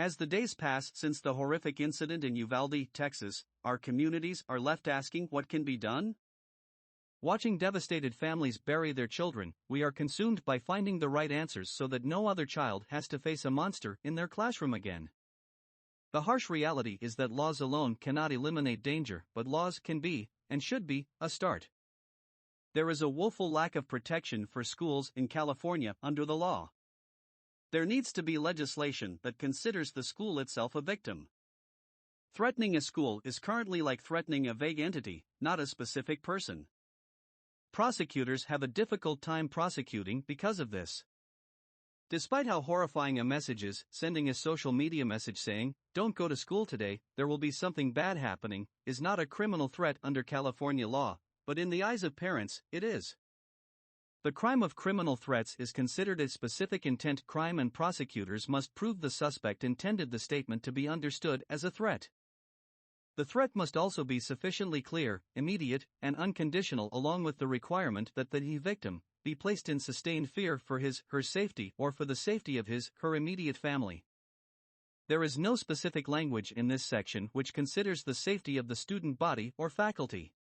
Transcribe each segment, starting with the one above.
As the days pass since the horrific incident in Uvalde, Texas, our communities are left asking what can be done? Watching devastated families bury their children, we are consumed by finding the right answers so that no other child has to face a monster in their classroom again. The harsh reality is that laws alone cannot eliminate danger, but laws can be, and should be, a start. There is a woeful lack of protection for schools in California under the law. There needs to be legislation that considers the school itself a victim. Threatening a school is currently like threatening a vague entity, not a specific person. Prosecutors have a difficult time prosecuting because of this. Despite how horrifying a message is, sending a social media message saying, "Don't go to school today, there will be something bad happening," is not a criminal threat under California law, but in the eyes of parents, it is. The crime of criminal threats is considered a specific intent crime, and prosecutors must prove the suspect intended the statement to be understood as a threat. The threat must also be sufficiently clear, immediate, and unconditional, along with the requirement that the victim be placed in sustained fear for his/her safety or for the safety of his/her immediate family. There is no specific language in this section which considers the safety of the student body or faculty.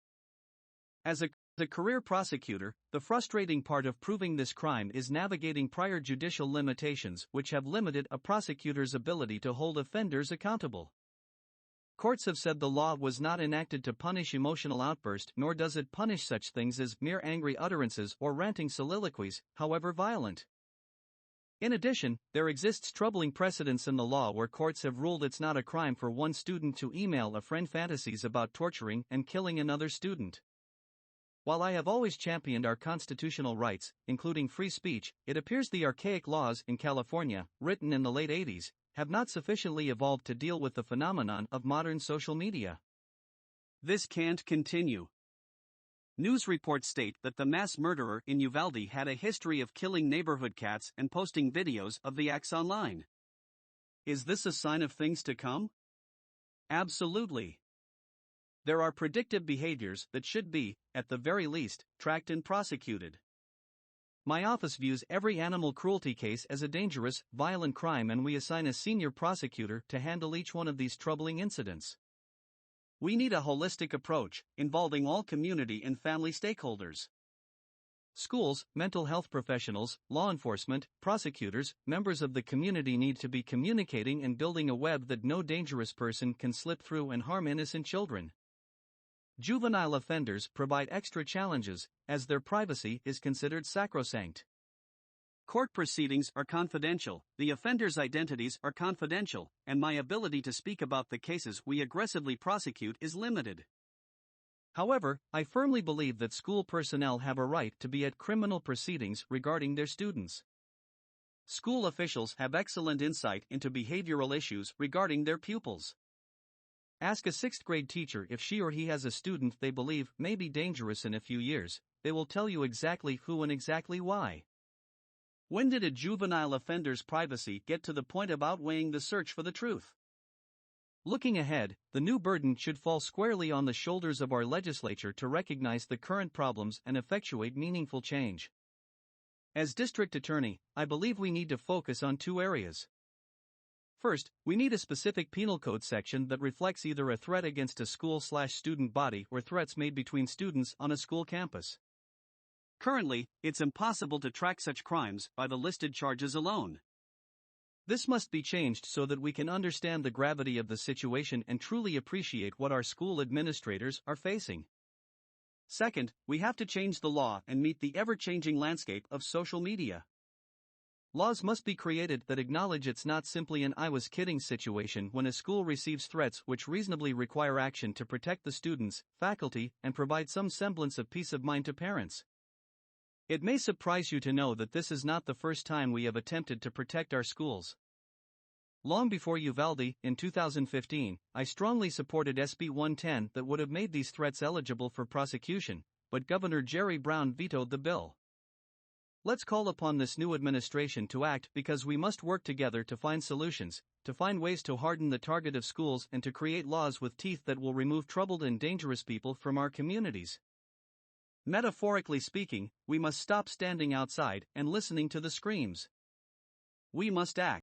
As a career prosecutor, the frustrating part of proving this crime is navigating prior judicial limitations which have limited a prosecutor's ability to hold offenders accountable. Courts have said the law was not enacted to punish emotional outbursts, nor does it punish such things as mere angry utterances or ranting soliloquies, however violent. In addition, there exists troubling precedents in the law where courts have ruled it's not a crime for one student to email a friend fantasies about torturing and killing another student. While I have always championed our constitutional rights, including free speech, it appears the archaic laws in California, written in the late 80s, have not sufficiently evolved to deal with the phenomenon of modern social media. This can't continue. News reports state that the mass murderer in Uvalde had a history of killing neighborhood cats and posting videos of the acts online. Is this a sign of things to come? Absolutely. There are predictive behaviors that should be, at the very least, tracked and prosecuted. My office views every animal cruelty case as a dangerous, violent crime, and we assign a senior prosecutor to handle each one of these troubling incidents. We need a holistic approach, involving all community and family stakeholders. Schools, mental health professionals, law enforcement, prosecutors, members of the community need to be communicating and building a web that no dangerous person can slip through and harm innocent children. Juvenile offenders provide extra challenges, as their privacy is considered sacrosanct. Court proceedings are confidential, the offenders' identities are confidential, and my ability to speak about the cases we aggressively prosecute is limited. However, I firmly believe that school personnel have a right to be at criminal proceedings regarding their students. School officials have excellent insight into behavioral issues regarding their pupils. Ask a 6th grade teacher if she or he has a student they believe may be dangerous in a few years, they will tell you exactly who and exactly why. When did a juvenile offender's privacy get to the point of outweighing the search for the truth? Looking ahead, the new burden should fall squarely on the shoulders of our legislature to recognize the current problems and effectuate meaningful change. As district attorney, I believe we need to focus on 2 areas. First, we need a specific penal code section that reflects either a threat against a school/student body or threats made between students on a school campus. Currently, it's impossible to track such crimes by the listed charges alone. This must be changed so that we can understand the gravity of the situation and truly appreciate what our school administrators are facing. Second, we have to change the law and meet the ever-changing landscape of social media. Laws must be created that acknowledge it's not simply an "I was kidding" situation when a school receives threats which reasonably require action to protect the students, faculty, and provide some semblance of peace of mind to parents. It may surprise you to know that this is not the first time we have attempted to protect our schools. Long before Uvalde, in 2015, I strongly supported SB 110 that would have made these threats eligible for prosecution, but Governor Jerry Brown vetoed the bill. Let's call upon this new administration to act, because we must work together to find solutions, to find ways to harden the target of schools, and to create laws with teeth that will remove troubled and dangerous people from our communities. Metaphorically speaking, we must stop standing outside and listening to the screams. We must act.